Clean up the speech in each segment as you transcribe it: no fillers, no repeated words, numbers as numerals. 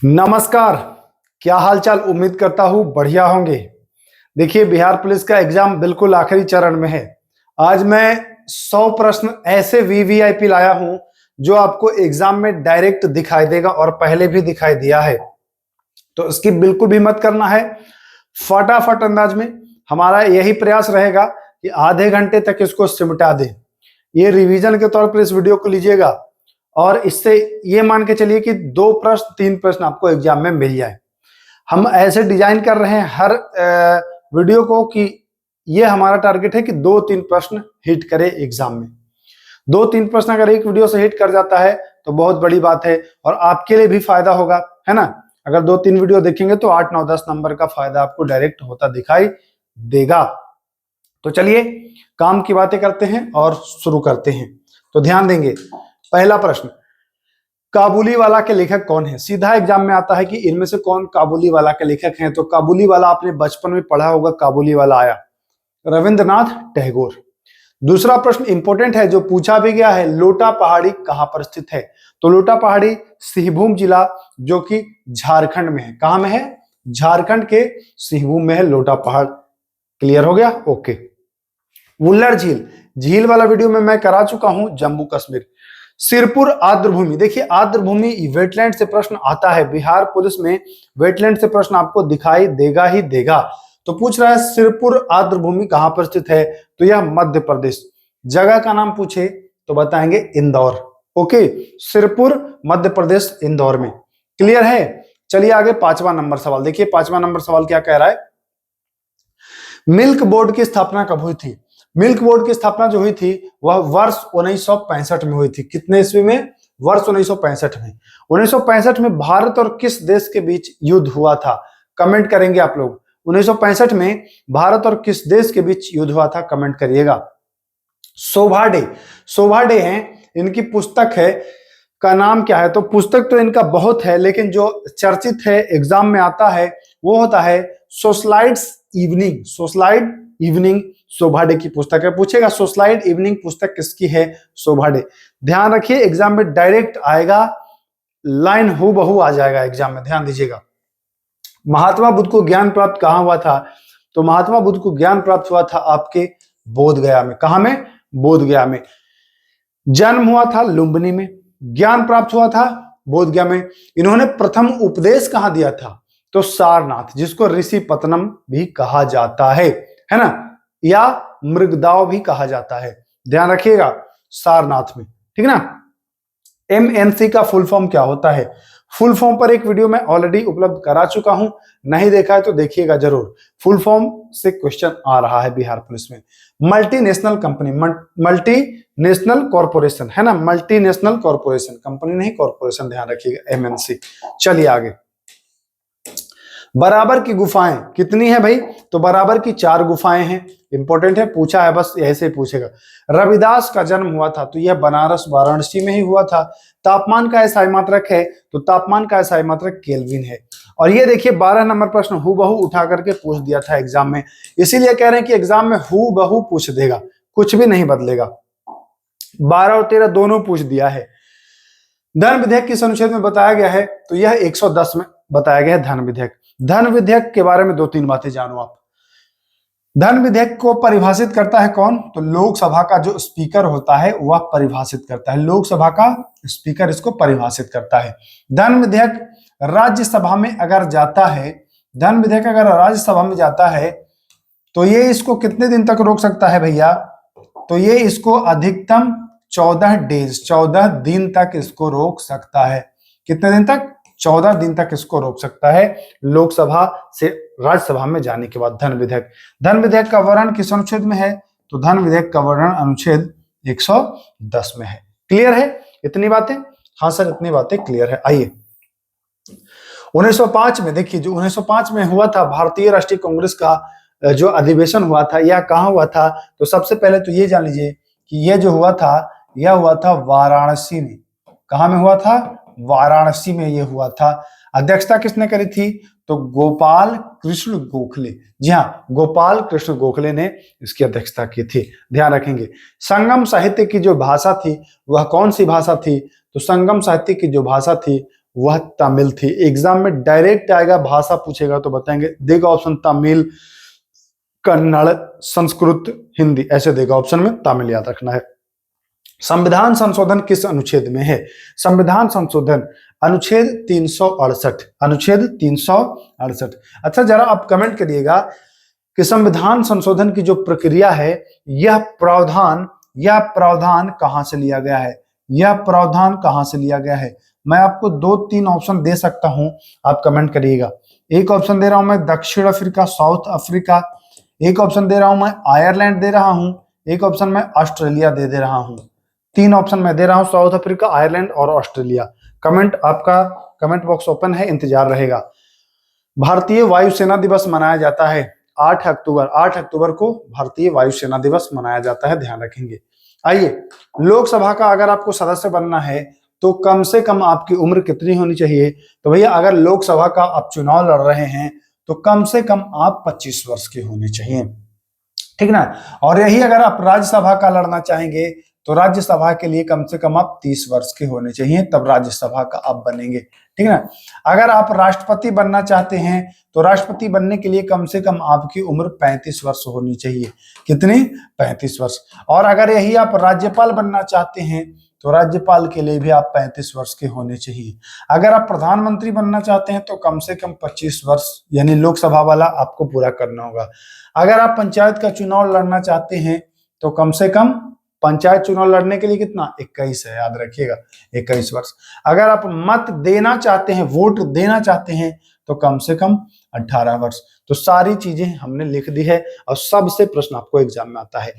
नमस्कार। क्या हालचाल, उम्मीद करता हूं बढ़िया होंगे। देखिए, बिहार पुलिस का एग्जाम बिल्कुल आखिरी चरण में है। आज मैं 100 प्रश्न ऐसे वीवीआईपी लाया हूं जो आपको एग्जाम में डायरेक्ट दिखाई देगा और पहले भी दिखाई दिया है, तो इसकी बिल्कुल भी मत करना है। फटाफट अंदाज में हमारा यही प्रयास रहेगा कि आधे घंटे तक इसको सिमटा दें। ये रिवीजन के तौर पर इस वीडियो को लीजिएगा और इससे ये मान के चलिए कि 2 प्रश्न 3 प्रश्न आपको एग्जाम में मिल जाए। हम ऐसे डिजाइन कर रहे हैं हर वीडियो को कि ये हमारा टारगेट है कि 2-3 प्रश्न हिट करे एग्जाम में। 2-3 प्रश्न अगर एक वीडियो से हिट कर जाता है तो बहुत बड़ी बात है और आपके लिए भी फायदा होगा, है ना। अगर 2-3 वीडियो देखेंगे तो 8, 9, 10 नंबर का फायदा आपको डायरेक्ट होता दिखाई देगा। तो चलिए काम की बातें करते हैं और शुरू करते हैं। तो ध्यान देंगे, पहला प्रश्न, काबुली वाला के लेखक कौन है। सीधा एग्जाम में आता है कि इनमें से कौन काबुली वाला के लेखक हैं। तो काबुली वाला आपने बचपन में पढ़ा होगा, काबुली वाला आया रविंद्रनाथ टैगोर। दूसरा प्रश्न इंपॉर्टेंट है जो पूछा भी गया है, लोटा पहाड़ी कहां पर स्थित है। तो लोटा पहाड़ी सिंहभूम जिला जो कि झारखंड में है। कहां में है? झारखंड के सिंहभूम में है लोटा पहाड़। क्लियर हो गया? ओके। वुल्लर झील, झील वाला वीडियो में मैं करा चुका हूं, जम्मू कश्मीर। सिरपुर आर्द्रभूमि, देखिए आर्द्रभूमि वेटलैंड से प्रश्न आता है। बिहार पुलिस में वेटलैंड से प्रश्न आपको दिखाई देगा ही देगा। तो पूछ रहा है सिरपुर आर्द्रभूमि कहां पर स्थित है। तो यह मध्य प्रदेश। जगह का नाम पूछे तो बताएंगे इंदौर। ओके, सिरपुर मध्य प्रदेश, इंदौर में। क्लियर है? चलिए आगे 5वां नंबर सवाल देखिए। 5वां नंबर सवाल क्या कह रहा है, मिल्क बोर्ड की स्थापना कब हुई थी। मिल्क बोर्ड की स्थापना जो हुई थी वह वर्ष 1965 में हुई थी। कितने ईस्वी में? वर्ष 1965 में। 1965 में भारत और किस देश के बीच युद्ध हुआ था? कमेंट करेंगे आप लोग। 1965 में भारत और किस देश के बीच युद्ध हुआ था, कमेंट करिएगा। शोभा डे, शोभा डे है, इनकी पुस्तक है, का नाम क्या है। तो पुस्तक तो इनका बहुत है, लेकिन जो चर्चित है एग्जाम में आता है वो होता है सोशलाइट्स इवनिंग। सोशलाइट इवनिंग शोभा डे की पुस्तक है। पूछेगा सोशलाइट इवनिंग पुस्तक किसकी है? शोभा डे। ध्यान रखिए एग्जाम में डायरेक्ट आएगा, लाइन हूबहू आ जाएगा एग्जाम में, ध्यान दीजिएगा। महात्मा बुद्ध को ज्ञान प्राप्त कहां हुआ था। तो महात्मा बुद्ध को ज्ञान प्राप्त हुआ था आपके बोधगया में। कहां में? बोधगया में। जन्म हुआ था लुम्बिनी में, ज्ञान प्राप्त हुआ था बोधगया में। इन्होंने प्रथम उपदेश कहां दिया था? तो सारनाथ, जिसको ऋषि पतनम भी कहा जाता है ना, या मृगदाव भी कहा जाता है। ध्यान रखिएगा, सारनाथ में, ठीक है ना। एमएनसी का फुल फॉर्म क्या होता है? फुल फॉर्म पर एक वीडियो मैं ऑलरेडी उपलब्ध करा चुका हूं, नहीं देखा है तो देखिएगा जरूर। फुल फॉर्म से क्वेश्चन आ रहा है बिहार पुलिस में। मल्टीनेशनल कंपनी, मल्टीनेशनल कॉर्पोरेशन, है ना, मल्टीनेशनल कॉर्पोरेशन, कंपनी नहीं कॉर्पोरेशन, ध्यान रखिएगा, एमएनसी। चलिए आगे। बराबर की गुफाएं कितनी है भाई? तो बराबर की 4 गुफाएं हैं। इंपॉर्टेंट है, पूछा है, बस ऐसे ही पूछेगा। रविदास का जन्म हुआ था तो यह बनारस वाराणसी में ही हुआ था। तापमान का एसआई मात्रक है तो तापमान का एसआई मात्रक केल्विन है। और ये देखिए 12 नंबर प्रश्न हूबहू उठा करके पूछ दिया था एग्जाम में, इसीलिए कह रहे हैं कि एग्जाम में हूबहू पूछ देगा, कुछ भी नहीं बदलेगा। 12 और 13 दोनों पूछ दिया है। धन विधेयक किस अनुच्छेद में बताया गया है? तो यह 110 में बताया गया है धन विधेयक। धन विधेयक के बारे में 2-3 बातें जानो आप। धन विधेयक को परिभाषित करता है कौन? तो लोकसभा का जो स्पीकर होता है वह परिभाषित करता है। लोकसभा का स्पीकर इसको परिभाषित करता है। धन विधेयक राज्यसभा में अगर जाता है, धन विधेयक अगर राज्यसभा में जाता है तो ये इसको कितने दिन तक रोक सकता है भैया? तो ये इसको अधिकतम 14 डेज, 14 दिन तक इसको रोक सकता है। कितने दिन तक? 14 दिन तक इसको रोक सकता है, लोकसभा से राज्यसभा में जाने के बाद। धन विधेयक, धन विधेयक का वर्णन किस अनुच्छेद में है? तो धन विधेयक का वर्णन अनुच्छेद 110 में है। क्लियर है इतनी बातें? हाँ सर, इतनी बातें क्लियर है। आइए 1905 में देखिए, जो 1905 में हुआ था भारतीय राष्ट्रीय कांग्रेस का जो अधिवेशन हुआ था, यह कहाँ हुआ था? तो सबसे पहले तो ये जान लीजिए कि यह जो हुआ था यह हुआ था वाराणसी में। कहां में हुआ था? वाराणसी में यह हुआ था। अध्यक्षता किसने करी थी? तो गोपाल कृष्ण गोखले। जी हाँ, गोपाल कृष्ण गोखले ने इसकी अध्यक्षता की थी, ध्यान रखेंगे। संगम साहित्य की जो भाषा थी वह कौन सी भाषा थी? तो संगम साहित्य की जो भाषा थी वह तमिल थी। एग्जाम में डायरेक्ट आएगा, भाषा पूछेगा तो बताएंगे, देगा ऑप्शन तमिल, कन्नड़, संस्कृत, हिंदी, ऐसे देगा ऑप्शन में, तमिल याद रखना है। संविधान संशोधन किस अनुच्छेद में है? संविधान संशोधन अनुच्छेद 368, अनुच्छेद 368। अच्छा, जरा आप कमेंट करिएगा कि संविधान संशोधन की जो प्रक्रिया है, यह प्रावधान कहां से लिया गया है? यह प्रावधान कहां से लिया गया है? मैं आपको 2-3 ऑप्शन दे सकता हूं, आप कमेंट करिएगा। एक ऑप्शन दे रहा हूं मैं दक्षिण अफ्रीका, साउथ अफ्रीका। एक ऑप्शन दे रहा हूं मैं आयरलैंड दे रहा हूं। एक ऑप्शन मैं ऑस्ट्रेलिया दे रहा हूं। 3 ऑप्शन मैं दे रहा हूं, साउथ अफ्रीका, आयरलैंड और ऑस्ट्रेलिया। कमेंट, आपका कमेंट बॉक्स ओपन है, इंतजार रहेगा। भारतीय वायुसेना दिवस मनाया जाता है 8 अक्टूबर। 8 अक्टूबर को भारतीय वायुसेना दिवस मनाया जाता है, ध्यान रखेंगे। आइए, लोकसभा का अगर आपको सदस्य बनना है तो कम से कम आपकी उम्र कितनी होनी चाहिए? तो भैया, अगर लोकसभा का आप चुनाव लड़ रहे हैं तो कम से कम आप 25 वर्ष के होने चाहिए, ठीक ना। और यही अगर आप राज्यसभा का लड़ना चाहेंगे तो राज्यसभा के लिए कम से कम आप 30 वर्ष के होने चाहिए, तब राज्यसभा का आप बनेंगे, ठीक है ना। अगर आप राष्ट्रपति बनना चाहते हैं तो राष्ट्रपति बनने के लिए कम से कम आपकी उम्र 35 वर्ष होनी चाहिए। कितनी? 35 वर्ष। और अगर यही आप राज्यपाल बनना चाहते हैं तो राज्यपाल के लिए भी आप 35 वर्ष के होने चाहिए। अगर आप प्रधानमंत्री बनना चाहते हैं तो कम से कम 25 वर्ष, यानी लोकसभा वाला आपको पूरा करना होगा। अगर आप पंचायत का चुनाव लड़ना चाहते हैं तो कम से कम पंचायत चुनाव लड़ने के लिए कितना? 21 है, याद रखिएगा, 21 वर्ष। अगर आप मत देना चाहते हैं, वोट देना चाहते हैं तो कम से कम 18 वर्ष। तो सारी चीजें हमने लिख दी है और सबसे प्रश्न आपको एग्जाम में आता है।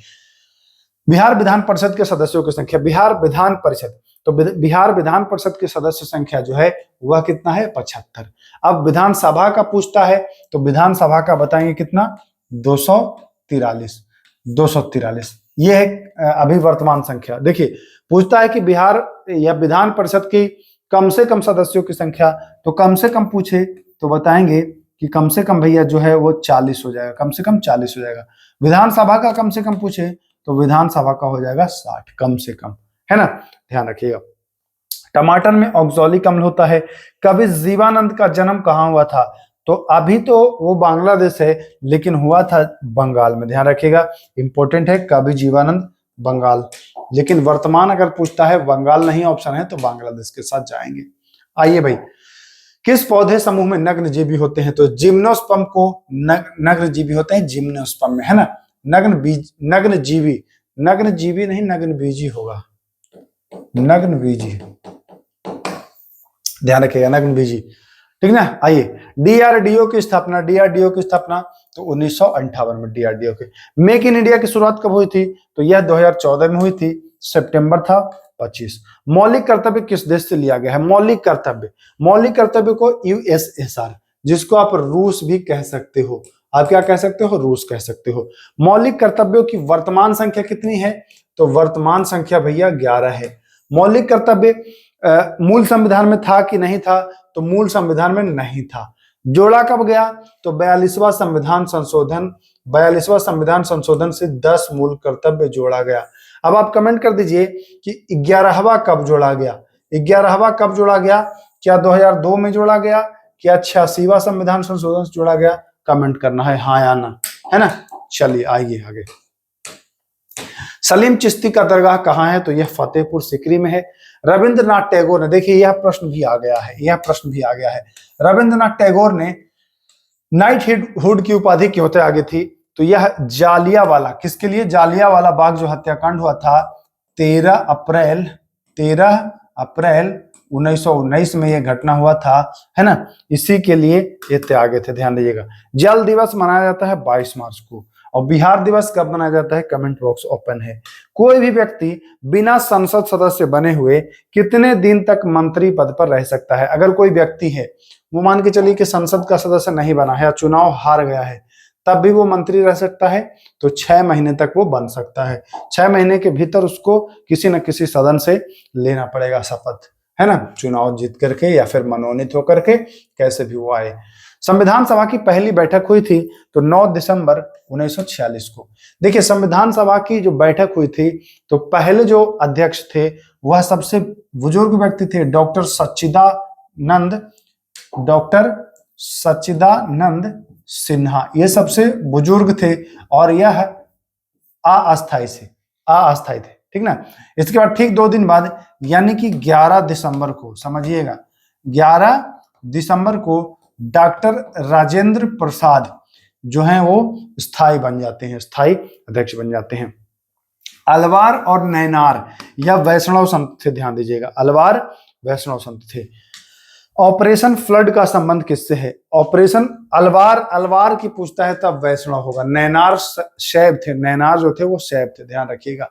बिहार विधान परिषद के सदस्यों की संख्या, बिहार विधान परिषद, तो बिहार विधान परिषद के सदस्य संख्या जो है वह कितना है? 75। अब विधानसभा का पूछता है तो विधानसभा का बताएंगे कितना? 243। 243 ये है अभी वर्तमान संख्या। देखिए, पूछता है कि बिहार या विधान परिषद की कम से कम सदस्यों की संख्या, तो कम से कम पूछे तो बताएंगे कि कम से कम भैया जो है वो 40 हो जाएगा, कम से कम 40 हो जाएगा। विधानसभा का कम से कम पूछे तो विधानसभा का हो जाएगा 60, कम से कम, है ना, ध्यान रखिएगा। टमाटर में ऑक्सैलिक अम्ल होता है। कवि जीवानंद का जन्म कहाँ हुआ था? तो अभी तो वो बांग्लादेश है, लेकिन हुआ था बंगाल में, ध्यान रखिएगा, इंपॉर्टेंट है। कवि जीवानंद बंगाल, लेकिन वर्तमान अगर पूछता है, बंगाल नहीं ऑप्शन है तो बांग्लादेश के साथ जाएंगे। आइए भाई, किस पौधे समूह में नग्नजीवी होते हैं? तो जिम्नोस्पर्म को नग्नजीवी होते हैं, जिम्नोस्पर्म में, है ना। नग्नजीवी, नग्नजीवी नहीं, नग्नबीजी होगा, नग्नबीजी, ध्यान रखिएगा, नग्नबीजी, ठीक ना। आइए, डीआरडीओ की स्थापना, डीआरडीओ की स्थापना तो 1958 में डीआरडीओ की। मेक इन इंडिया की शुरुआत कब हुई थी? तो यह 2014 में हुई थी, सितंबर था 25। मौलिक कर्तव्य किस देश से लिया गया है? मौलिक कर्तव्य को यूएसएसआर, जिसको आप रूस भी कह सकते हो, आप क्या कह सकते हो? रूस कह सकते हो। मौलिक कर्तव्यों की वर्तमान संख्या कितनी है? तो वर्तमान संख्या भैया 11 है। मौलिक कर्तव्य मूल संविधान में था कि नहीं था? तो मूल संविधान में नहीं था। जोड़ा कब गया? तो 42वां संविधान संशोधन से 10 मूल कर्तव्य जोड़ा गया। अब आप कमेंट कर दीजिए कि 11वां कब जोड़ा गया? 11वां कब जोड़ा गया? क्या 2002 में जोड़ा गया? क्या 86वां संविधान संशोधन से जोड़ा गया? कमेंट करना है, हाँ या ना, है ना। चलिए आइए आगे। सलीम चिश्ती का दरगाह कहाँ है? तो यह फतेहपुर सीकरी में है। रविंद्रनाथ टैगोर ने, देखिए यह प्रश्न भी आ गया है, रविंद्रनाथ टैगोर ने नाइटहुड की उपाधि क्यों त्यागी थी? तो यह जालियांवाला, किसके लिए? जालियांवाला बाग जो हत्याकांड हुआ था 13 अप्रैल 1919 में यह घटना हुआ था, है ना, इसी के लिए ये त्यागे थे, ध्यान दीजिएगा। जल दिवस मनाया जाता है 22 मार्च को। और बिहार दिवस कब मनाया जाता है? कमेंट बॉक्स ओपन है। कोई भी व्यक्ति बिना संसद सदस्य बने हुए कितने दिन तक मंत्री पद पर रह सकता है? अगर कोई व्यक्ति है, वो मान के चलिए कि संसद का सदस्य नहीं बना है या चुनाव हार गया है, तब भी वो मंत्री रह सकता है। तो 6 महीने तक वो बन सकता है। 6 महीने के भीतर उसको किसी न किसी सदन से लेना पड़ेगा शपथ, है ना, चुनाव जीत करके या फिर मनोनीत होकर के, कैसे भी वो आए। संविधान सभा की पहली बैठक हुई थी तो 9 दिसंबर 1946 को। देखिए, संविधान सभा की जो बैठक हुई थी तो पहले जो अध्यक्ष थे वह सबसे बुजुर्ग व्यक्ति थे, डॉक्टर सच्चिदानंद, डॉक्टर सच्चिदानंद सिन्हा, ये सबसे बुजुर्ग थे और यह अस्थायी थे, ठीक ना। इसके बाद ठीक 2 दिन बाद यानी कि 11 दिसंबर को, समझिएगा 11 दिसंबर को डॉक्टर राजेंद्र प्रसाद जो हैं वो स्थायी अध्यक्ष बन जाते हैं। अलवार और नैनार यह वैष्णव संत थे, ध्यान दीजिएगा, अलवार वैष्णव संत थे। ऑपरेशन फ्लड का संबंध किससे है? ऑपरेशन अलवार की पूछता है तब वैष्णव होगा। नैनार शैव थे, नैनार जो थे वो शैव थे, ध्यान रखिएगा।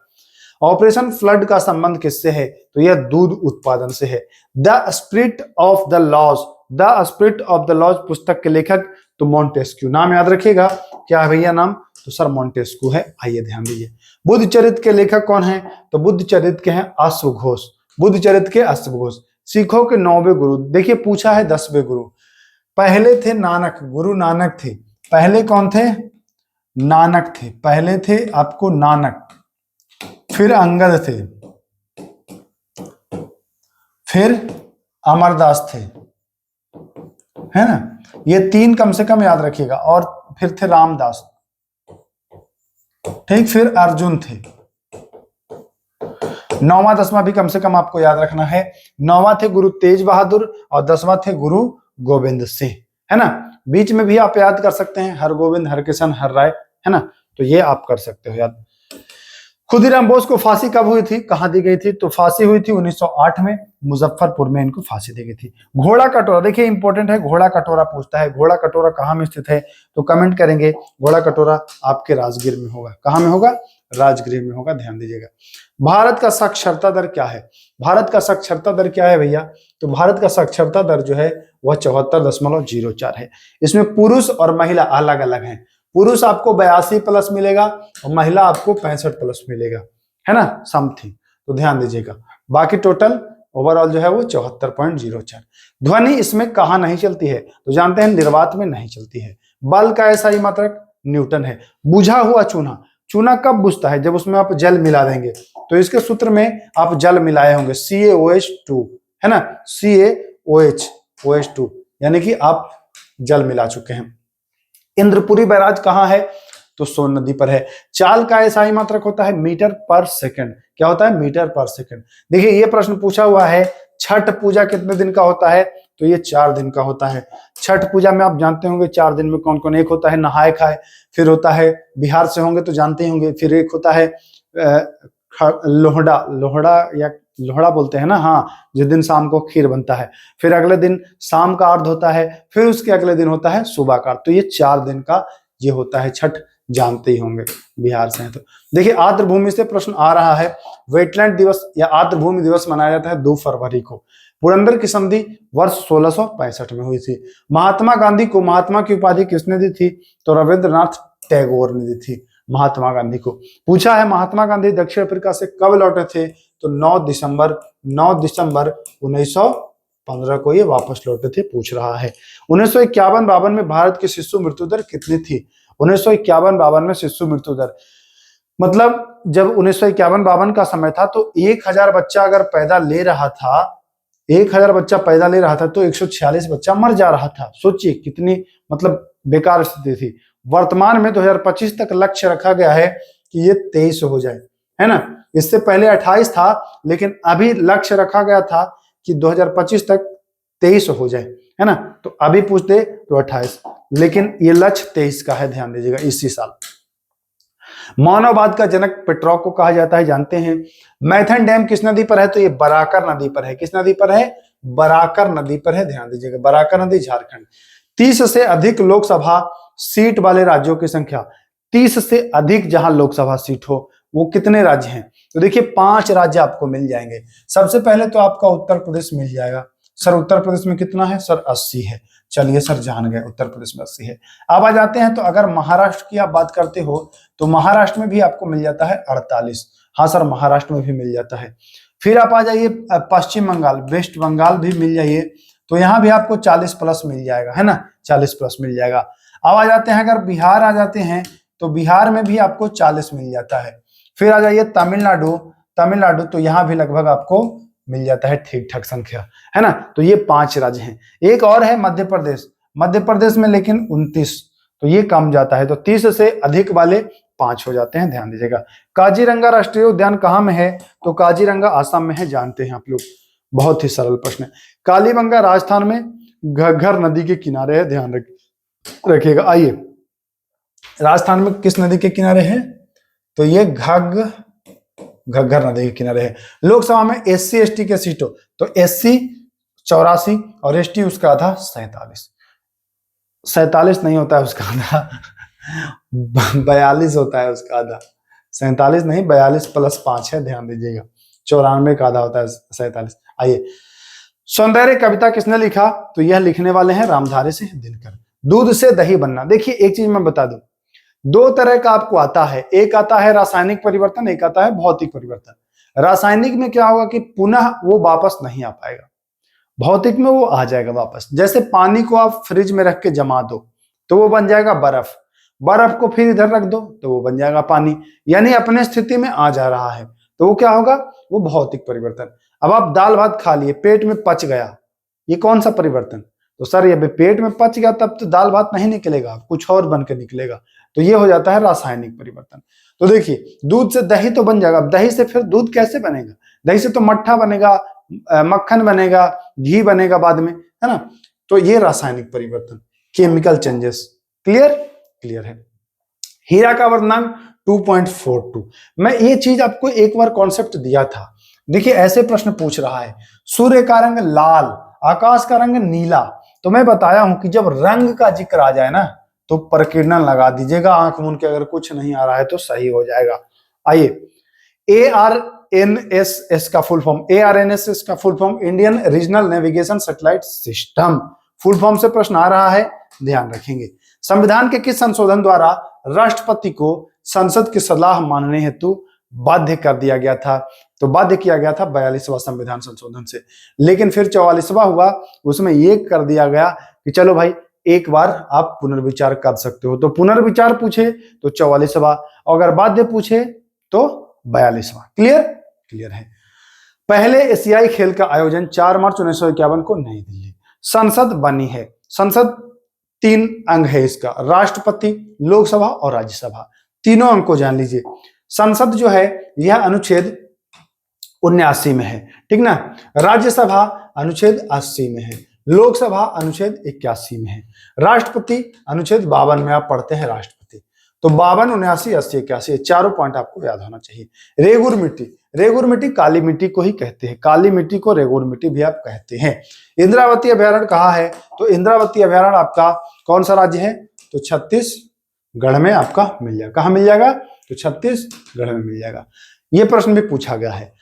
ऑपरेशन फ्लड का संबंध किससे है? तो यह दूध उत्पादन से है। The spirit of the laws पुस्तक के लेखक तो मोंटेस्क्यू, नाम याद रखिएगा, क्या है भैया नाम? तो सर मोंटेस्क्यू है। आइए ध्यान दीजिए। बुद्ध चरित्र के लेखक कौन है? तो बुद्ध चरित्र के हैं अश्वघोष, सिखों के 9वें गुरु, देखिए पूछा है 10वें गुरु। पहले थे नानक, गुरु नानक थे। पहले कौन थे? नानक थे, पहले थे आपको नानक, फिर अंगद थे, फिर अमरदास थे, है ना, ये 3 कम से कम याद रखिएगा, और फिर थे रामदास, ठीक, फिर अर्जुन थे। 9वां 10वां भी कम से कम आपको याद रखना है। 9वां थे गुरु तेज बहादुर और 10वां थे गुरु गोविंद सिंह, है ना। बीच में भी आप याद कर सकते हैं हरगोविंद, हरकिशन, हर राय, है ना, तो ये आप कर सकते हो याद। खुदीराम बोस को फांसी कब हुई थी, कहां दी गई थी? तो फांसी हुई थी 1908 में, मुजफ्फरपुर में इनको फांसी दी गई थी। घोड़ा कटोरा, देखिए इंपॉर्टेंट है, घोड़ा कटोरा पूछता है। घोड़ा कटोरा कहाँ में स्थित है? तो कमेंट करेंगे। घोड़ा कटोरा आपके राजगीर में होगा। कहाँ में होगा? राजगीर में होगा, ध्यान दीजिएगा। भारत का साक्षरता दर क्या है? भारत का साक्षरता दर क्या है भैया? तो भारत का साक्षरता दर जो है वह 74.04 है। इसमें पुरुष और महिला अलग अलग हैं। पुरुष आपको 82+ मिलेगा और महिला आपको 65+ मिलेगा, है ना, समथिंग, तो ध्यान दीजिएगा। बाकी टोटल ओवरऑल जो है वो 74.04। ध्वनि इसमें कहाँ नहीं चलती है? तो जानते हैं निर्वात में नहीं चलती है। बल का ऐसा ही मात्रक न्यूटन है। बुझा हुआ चूना, चूना कब बुझता है? जब उसमें आप जल मिला देंगे। तो इसके सूत्र में आप जल मिलाए होंगे, CaOH2, है ना, CaOH2, यानी कि आप जल मिला चुके हैं। इंद्रपुरी बैराज कहाँ है? तो सोन नदी पर है। चाल का ऐसा ही मात्रक होता है मीटर पर सेकंड। क्या होता है? मीटर पर सेकंड। देखिए ये प्रश्न पूछा हुआ है, छठ पूजा कितने दिन का होता है? तो ये 4 दिन का होता है। छठ पूजा में आप जानते होंगे 4 दिन में कौन कौन, एक होता है नहाए खाए, फिर होता है, बिहार से होंगे तो जानते ही होंगे, फिर एक होता है लोहड़ा या लोहड़ा बोलते हैं ना, हाँ, जिस दिन शाम को खीर बनता है, फिर अगले दिन शाम का अर्घ होता है, फिर उसके अगले दिन होता है सुबह का। तो ये 4 दिन का ये होता है छठ, जानते ही होंगे, बिहार से हैं तो। देखिए आर्द्र भूमि से प्रश्न आ रहा है। वेटलैंड दिवस या आर्द्र भूमि दिवस मनाया जाता है 2 फरवरी को। पुरंदर की संधि वर्ष 1665 में हुई थी। महात्मा गांधी को महात्मा की उपाधि किसने दी थी? तो रविंद्रनाथ टैगोर ने दी थी महात्मा गांधी को। पूछा है महात्मा गांधी दक्षिण अफ्रीका से कब लौटे थे? तो 9 दिसंबर 1915 को ये वापस लौटे थे, पूछ रहा है। 1951-52 में भारत की शिशु मृत्यु दर कितनी थी? 1951-52 में शिशु मृत्यु दर, मतलब जब 1951-52 का समय था तो 1000 बच्चा अगर पैदा ले रहा था, 1000 बच्चा पैदा ले रहा था तो 146 बच्चा मर जा रहा था। सोचिए कितनी मतलब बेकार स्थिति थी। वर्तमान में 2025 तक लक्ष्य रखा गया है कि ये 23 हो जाए, है ना। इससे पहले 28 था, लेकिन अभी लक्ष्य रखा गया था कि 2025 तक 23 हो जाए, है ना। तो अभी पूछते तो 28, लेकिन ये लक्ष्य 23 का है, ध्यान दीजिएगा, इसी साल। मानववाद का जनक पेट्रॉक को कहा जाता है, जानते हैं। मैथन डैम किस नदी पर है? तो ये बराकर नदी पर है। किस नदी पर है? बराकर नदी पर है, ध्यान दीजिएगा। बराकर नदी झारखंड। 30 से अधिक लोकसभा सीट वाले राज्यों की संख्या, 30 से अधिक जहां लोकसभा सीट हो वो कितने राज्य हैं? तो देखिए 5 राज्य आपको मिल जाएंगे। सबसे पहले तो आपका उत्तर प्रदेश मिल जाएगा। सर उत्तर प्रदेश में कितना है? सर 80 है। चलिए सर जान गए, उत्तर प्रदेश में 80 है। अब आ जाते हैं तो अगर महाराष्ट्र की आप बात करते हो तो महाराष्ट्र में भी आपको मिल जाता है 48। हाँ सर महाराष्ट्र में भी मिल जाता है। फिर आप आ जाइए पश्चिम बंगाल, वेस्ट बंगाल भी मिल जाइए, तो यहाँ भी आपको 40+ मिल जाएगा, है ना, 40+ मिल जाएगा। अब आ जाते हैं अगर बिहार आ जाते हैं तो बिहार में भी आपको 40 मिल जाता है। फिर आ जाइए तमिलनाडु, तो यहाँ भी लगभग आपको मिल जाता है ठीक ठाक संख्या, है ना। तो ये 5 राज्य हैं। एक और है मध्य प्रदेश, मध्य प्रदेश में लेकिन 29, तो ये कम जाता है, तो 30 से अधिक वाले 5 हो जाते हैं, ध्यान दीजिएगा। काजीरंगा राष्ट्रीय उद्यान कहाँ में है? तो काजीरंगा आसाम में है, जानते हैं आप लोग। बहुत ही सरल प्रश्न है। कालीबंगा राजस्थान में घग्गर नदी के किनारे है, ध्यान रखिएगा। आइए, राजस्थान में किस नदी के किनारे है? तो ये घग्गर नदी के किनारे है। लोकसभा में SC ST के सीटों, तो SC 84 और ST उसका आधा 47 नहीं होता है उसका आधा 42 होता है उसका आधा, 47 नहीं, 42 + 5 है, ध्यान दीजिएगा। 94 का आधा होता है 47। आइए, सौंदर्य कविता किसने लिखा? तो यह लिखने वाले हैं रामधारी सिंह दिनकर। दूध से दही बनना, देखिए एक चीज मैं बता दूं, 2 तरह का आपको आता है, एक आता है रासायनिक परिवर्तन, एक आता है भौतिक परिवर्तन। रासायनिक में क्या होगा कि पुनः वो वापस नहीं आ पाएगा, भौतिक में वो आ जाएगा वापस। जैसे पानी को आप फ्रिज में रख के जमा दो तो वो बन जाएगा बर्फ, बर्फ को फिर इधर रख दो तो वो बन जाएगा पानी, यानी अपने स्थिति में आ जा रहा है, तो वो क्या होगा? वो भौतिक परिवर्तन। अब आप दाल भात खा लिए, पेट में पच गया, ये कौन सा परिवर्तन? तो सर ये पेट में पच गया तब तो दाल भात नहीं निकलेगा, कुछ और बन के निकलेगा, तो ये हो जाता है रासायनिक परिवर्तन। तो देखिए, दूध से दही तो बन जाएगा, दही से फिर दूध कैसे बनेगा? दही से तो मट्ठा बनेगा, मक्खन बनेगा, घी बनेगा बाद में, है ना। तो ये रासायनिक परिवर्तन, केमिकल चेंजेस। क्लियर है। हीरा का वर्तनांक 2.42। मैं ये चीज आपको एक बार कॉन्सेप्ट दिया था। देखिए ऐसे प्रश्न पूछ रहा है, सूर्य का रंग लाल, आकाश का रंग नीला, तो मैं बताया हूं कि जब रंग का जिक्र आ जाए ना तो प्रकीर्णन लगा दीजिएगा, आंख मूंद के, अगर कुछ नहीं आ रहा है तो सही हो जाएगा। आइए, ARNSS का फुल फॉर्म, ARNSS का full form Indian regional navigation satellite system, full form से प्रश्न आ रहा है, ध्यान रखेंगे। संविधान के किस संशोधन द्वारा राष्ट्रपति को संसद की सलाह मानने हेतु बाध्य कर दिया गया था? तो बाध्य किया गया था 42वां संविधान संशोधन से, लेकिन फिर 44वां हुआ, उसमें ये कर दिया गया कि चलो भाई एक बार आप पुनर्विचार कर सकते हो। तो पुनर्विचार पूछे तो 44वां, और अगर बाध्य पूछे तो 42वां। क्लियर है। पहले एशियाई खेल का आयोजन 4 मार्च 1951 को नई दिल्ली। संसद बनी है, संसद 3 अंग है इसका, राष्ट्रपति, लोकसभा और राज्यसभा, तीनों अंग को जान लीजिए। संसद जो है यह अनुच्छेद 79 में है, ठीक ना। राज्यसभा अनुच्छेद 80 में है, लोकसभा अनुच्छेद 81 में है, राष्ट्रपति अनुच्छेद 52 में आप पढ़ते हैं राष्ट्रपति। तो 52, 79, 80, 81, चारों पॉइंट आपको याद होना चाहिए। रेगुर मिट्टी, रेगुर मिट्टी काली मिट्टी को ही कहते हैं, काली मिट्टी को रेगुर मिट्टी भी आप कहते हैं। इंद्रावती अभयारण्य कहाँ है? तो इंद्रावती अभयारण्य आपका कौन सा राज्य है? तो छत्तीसगढ़ में आपका मिल जाएगा। कहाँ मिल जाएगा? तो छत्तीसगढ़ में मिल जाएगा। ये प्रश्न भी पूछा गया है।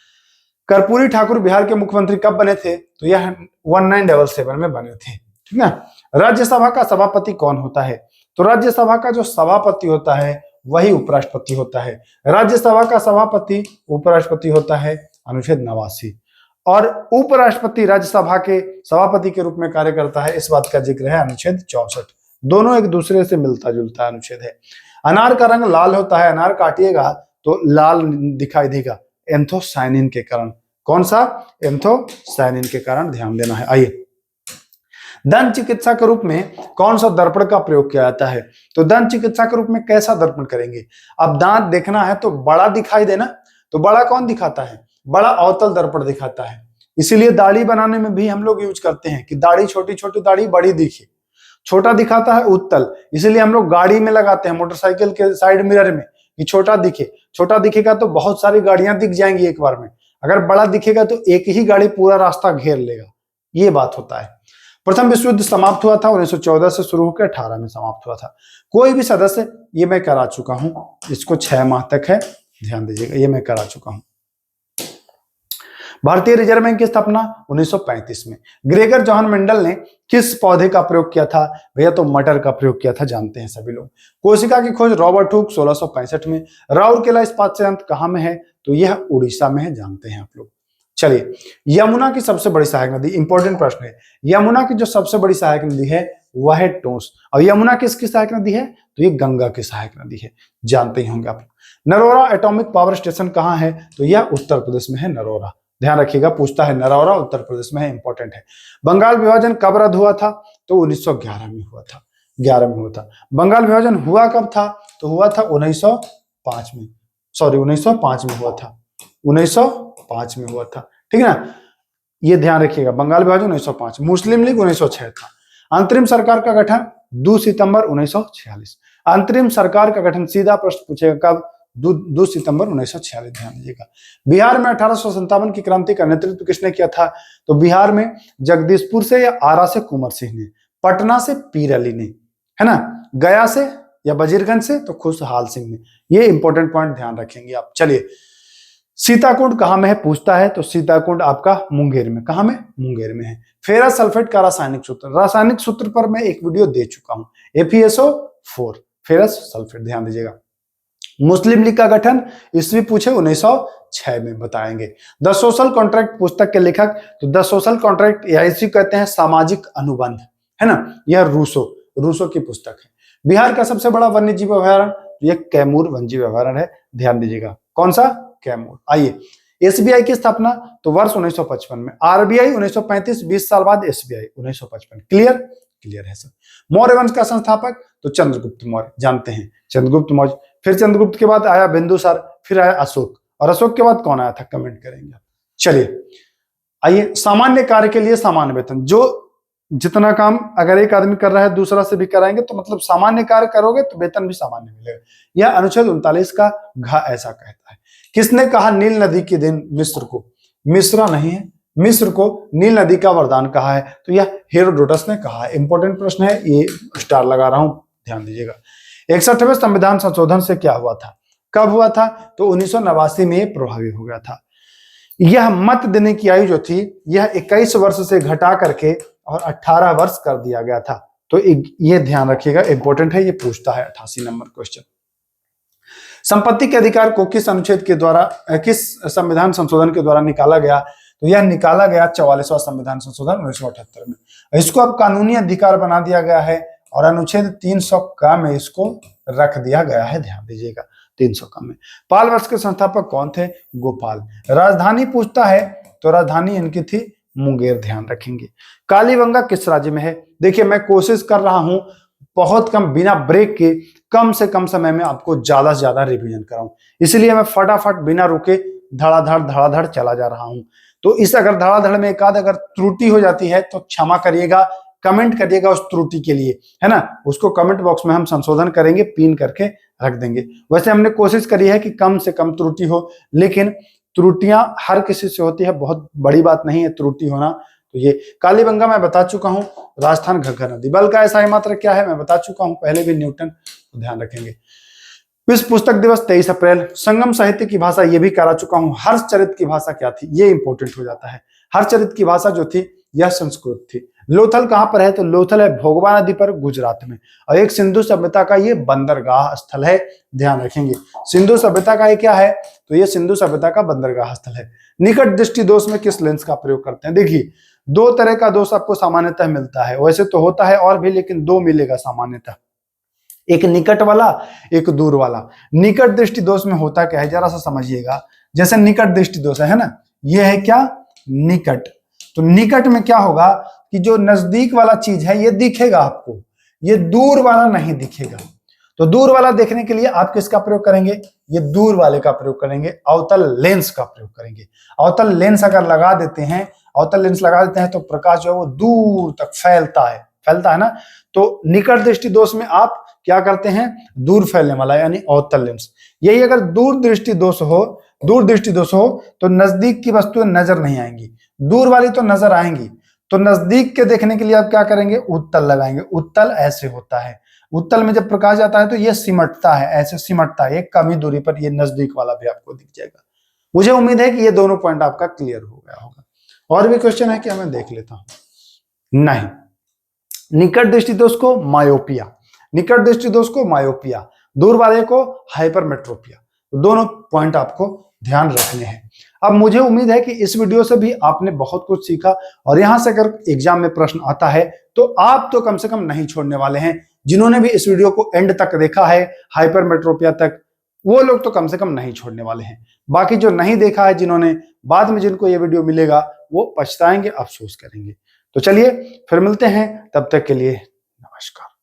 कर्पूरी ठाकुर बिहार के मुख्यमंत्री कब बने थे? तो यह 1977 में बने थे, ठीक ना। राज्यसभा का सभापति कौन होता है? तो राज्यसभा का जो सभापति होता है वही उपराष्ट्रपति होता है। राज्यसभा का सभापति उपराष्ट्रपति होता है, अनुच्छेद 89। और उपराष्ट्रपति राज्यसभा के सभापति के रूप में कार्य करता है, इस बात का जिक्र है अनुच्छेद 64। दोनों एक दूसरे से मिलता जुलता अनुच्छेद है। अनार का रंग लाल होता है, अनार काटिएगा तो लाल दिखाई देगा, एंथोसायनिन के कारण। कौन सा? एंथोसायनिन के कारण, ध्यान देना है। आइए, दंत चिकित्सा के रूप में कौन सा दर्पण का प्रयोग किया जाता है? तो दंत चिकित्सा के रूप में कैसा दर्पण करेंगे? अब दांत देखना है तो बड़ा दिखाई देना, तो बड़ा कौन दिखाता है? बड़ा अवतल दर्पण दिखाता है। इसीलिए दाढ़ी बनाने में भी हम लोग यूज करते हैं कि दाढ़ी, छोटी छोटी दाढ़ी बड़ी दिखे। छोटा दिखाता है उत्तल, इसीलिए हम लोग गाड़ी में लगाते हैं, मोटरसाइकिल के साइड मिरर में, कि छोटा दिखे। छोटा दिखेगा तो बहुत सारी गाड़ियां दिख जाएंगी एक बार में, अगर बड़ा दिखेगा तो एक ही गाड़ी पूरा रास्ता घेर लेगा। ये बात होता है। प्रथम विश्व युद्ध समाप्त हुआ था 1914 से शुरू होकर 18 में समाप्त हुआ था। कोई भी सदस्य, ये मैं करा चुका हूं, इसको 6 माह तक है, ध्यान दीजिएगा, ये मैं करा चुका हूं। भारतीय रिजर्व बैंक की स्थापना 1935 में। ग्रेगर जॉन मेंडल ने किस पौधे का प्रयोग किया था? भैया तो मटर का प्रयोग किया था, जानते हैं सभी लोग। कोशिका की खोज रॉबर्ट हुक 1665 में। राउरकेला इस्पात संयंत्र कहां में है? तो यह उड़ीसा में है, जानते हैं आप लोग। चलिए, यमुना की सबसे बड़ी सहायक नदी, इंपॉर्टेंट प्रश्न है। यमुना की जो सबसे बड़ी सहायक नदी है वह है टोंस। और यमुना किसकी सहायक नदी है? तो ये गंगा की सहायक नदी है, जानते ही होंगे आप। नरोरा एटॉमिक पावर स्टेशन कहाँ है? तो यह उत्तर प्रदेश में है, नरोरा। ध्यान रखिएगा, पूछता है, नरौरा उत्तर प्रदेश में है, इंपॉर्टेंट है। बंगाल विभाजन कब रद्द हुआ था? तो 1911 में हुआ था, 11 में हुआ था। बंगाल विभाजन हुआ कब था? तो हुआ था 1905 में, सॉरी 1905 में हुआ था, 1905 में हुआ था, ठीक है ना, ये ध्यान रखिएगा। बंगाल विभाजन 1905, मुस्लिम लीग 1906 था। अंतरिम सरकार का गठन 2 सितंबर 1946। अंतरिम सरकार का गठन, सीधा प्रश्न पूछेगा कब? 2 सितंबर 1946, ध्यान दीजिएगा। बिहार में 1857 की क्रांति का नेतृत्व किसने किया था? तो बिहार में जगदीशपुर से या आरा से कुंवर सिंह ने, पटना से पीर अली ने, है ना, गया से या वजीरगंज से तो खुशहाल सिंह ने। ये इंपॉर्टेंट पॉइंट ध्यान रखेंगे आप। चलिए, सीताकुंड कहां में है पूछता है, तो सीताकुंड आपका मुंगेर में, कहां में? मुंगेर में है। फेरस सल्फेट का रासायनिक सूत्र, रासायनिक सूत्र पर मैं एक वीडियो दे चुका हूं, FeSO4, फेरस सल्फेट, ध्यान दीजिएगा। मुस्लिम लीग का गठन ईस्वी पूछे 1906 में बताएंगे। द सोशल कॉन्ट्रैक्ट पुस्तक के लेखक, तो द सोशल कॉन्ट्रैक्ट या इसी कहते हैं सामाजिक अनुबंध, है ना, यह रूसो की पुस्तक है। बिहार का सबसे बड़ा वन्य जीव अभयारण्य, यह कैमूर वन्य जीव अभयारण्य है, ध्यान दीजिएगा। कौन सा? कैमूर। आइए, SBI की स्थापना तो वर्ष 1955 में, RBI 1935, 20 साल बाद SBI 1955। क्लियर है सर। मौर्य वंश का संस्थापक तो चंद्रगुप्त मौर्य, जानते हैं चंद्रगुप्त मौर्य। फिर चंद्रगुप्त के बाद आया बिंदुसार, फिर आया अशोक, और अशोक के बाद कौन आया था? कमेंट करेंगे। चलिए आइए, सामान्य कार्य के लिए सामान्य वेतन, जो जितना काम अगर एक आदमी कर रहा है दूसरा से भी कराएंगे तो मतलब सामान्य कार्य करोगे तो वेतन भी सामान्य मिलेगा। यह अनुच्छेद 39 का घ ऐसा कहता है। किसने कहा नील नदी के दिन मिस्र को? मिश्रा नहीं है, मिस्र को नील नदी का वरदान कहा है, तो यह हेरोडोटस ने कहा है। इंपॉर्टेंट प्रश्न है, ये स्टार लगा रहा हूं, ध्यान दीजिएगा। 61वें संविधान संशोधन से क्या हुआ था? कब हुआ था? तो 1989 में प्रभावी हो गया था। यह मत देने की आयु जो थी, यह 21 वर्ष से घटा करके और 18 वर्ष कर दिया गया था। तो ये ध्यान रखिएगा, इंपॉर्टेंट है, ये पूछता है 88 नंबर क्वेश्चन। संपत्ति के अधिकार को किस अनुच्छेद के द्वारा, किस संविधान संशोधन के द्वारा निकाला गया? तो यह निकाला गया 44वां संविधान संशोधन 1978 में। इसको अब कानूनी अधिकार बना दिया गया है और अनुच्छेद 300 का में इसको रख दिया गया है, ध्यान दीजिएगा, 300 का में। पाल वंश के संस्थापक कौन थे? गोपाल। राजधानी पूछता है तो राजधानी इनकी थी मुंगेर, ध्यान रखेंगे। कालीबंगा किस राज्य में है? देखिए, मैं कोशिश कर रहा हूं बहुत कम, बिना ब्रेक के कम से कम समय में आपको ज्यादा से ज्यादा रिवीजन कराऊं, इसलिए मैं फटाफट बिना रुके धड़ाधड़ चला जा रहा हूं। तो इस अगर धड़ाधड़ में एक आध अगर त्रुटि हो जाती है तो क्षमा करिएगा, कमेंट करिएगा उस त्रुटि के लिए, है ना, उसको कमेंट बॉक्स में हम संशोधन करेंगे, पिन करके रख देंगे। वैसे हमने कोशिश करी है कि कम से कम त्रुटि हो, लेकिन त्रुटियां हर किसी से होती है, बहुत बड़ी बात नहीं है त्रुटि होना। तो ये कालीबंगा मैं बता चुका हूं, राजस्थान घग्गर नदी। बल का ऐसा मात्रा क्या है मैं बता चुका हूं पहले भी, न्यूटन, तो ध्यान रखेंगे। विश्व पुस्तक दिवस 23 अप्रैल। संगम साहित्य की भाषा ये भी करा चुका हूं। हर्षचरित की भाषा क्या थी? ये इंपॉर्टेंट हो जाता है। हर्षचरित की भाषा जो थी यह संस्कृत थी। लोथल कहां पर है? तो लोथल है भोगवा नदी पर, गुजरात में, और एक सिंधु सभ्यता का ये बंदरगाह स्थल है, ध्यान रखेंगे। सिंधु सभ्यता का ये क्या है? तो ये सिंधु सभ्यता का बंदरगाह स्थल है। निकट दृष्टि दोष में किस लेंस का प्रयोग करते हैं? देखिए, 2 तरह का दोष आपको सामान्यतः मिलता है, वैसे तो होता है और भी, लेकिन 2 मिलेगा सामान्यतः, एक निकट वाला, एक दूर वाला। निकट दृष्टि दोष में होता क्या है जरा सा समझिएगा। जैसे निकट दृष्टि दोष है ना, ये है क्या? निकट। तो निकट में क्या होगा कि जो नजदीक वाला चीज है ये दिखेगा आपको, ये दूर वाला नहीं दिखेगा। तो दूर वाला देखने के लिए आप किसका प्रयोग करेंगे? ये दूर वाले का प्रयोग करेंगे, अवतल लेंस का प्रयोग करेंगे। अवतल लेंस अगर लगा देते हैं, अवतल लेंस लगा देते हैं तो प्रकाश जो है वो दूर तक फैलता है ना। तो निकट दृष्टि दोष में आप क्या करते हैं? दूर फैलने वाला यानी अवतल लेंस। यही अगर दूर दृष्टि दोष हो तो नजदीक की वस्तुएं नजर नहीं आएंगी, दूर वाली तो नजर आएंगी। तो नजदीक के देखने के लिए आप क्या करेंगे? उत्तल लगाएंगे। उत्तल ऐसे होता है, उत्तल में जब प्रकाश आता है तो ये सिमटता है, ऐसे सिमटता है, एक कम ही दूरी पर। ये नजदीक वाला भी आपको दिख जाएगा। मुझे उम्मीद है कि ये दोनों पॉइंट आपका क्लियर हो गया होगा। और भी क्वेश्चन है क्या? मैं देख लेता हूं। नहीं, निकट दृष्टि दोष को मायोपिया, निकट दृष्टि दोष को मायोपिया, दूर वाले को हाइपरमेट्रोपिया। दोनों पॉइंट आपको ध्यान रखने हैं। अब मुझे उम्मीद है कि इस वीडियो से भी आपने बहुत कुछ सीखा, और यहां से अगर एग्जाम में प्रश्न आता है तो आप तो कम से कम नहीं छोड़ने वाले हैं। जिन्होंने भी इस वीडियो को एंड तक देखा है, हाइपरमेट्रोपिया तक, वो लोग तो कम से कम नहीं छोड़ने वाले हैं। बाकी जो नहीं देखा है, जिन्होंने, बाद में जिनको ये वीडियो मिलेगा, वो पछताएंगे, अफसोस करेंगे। तो चलिए फिर मिलते हैं, तब तक के लिए नमस्कार।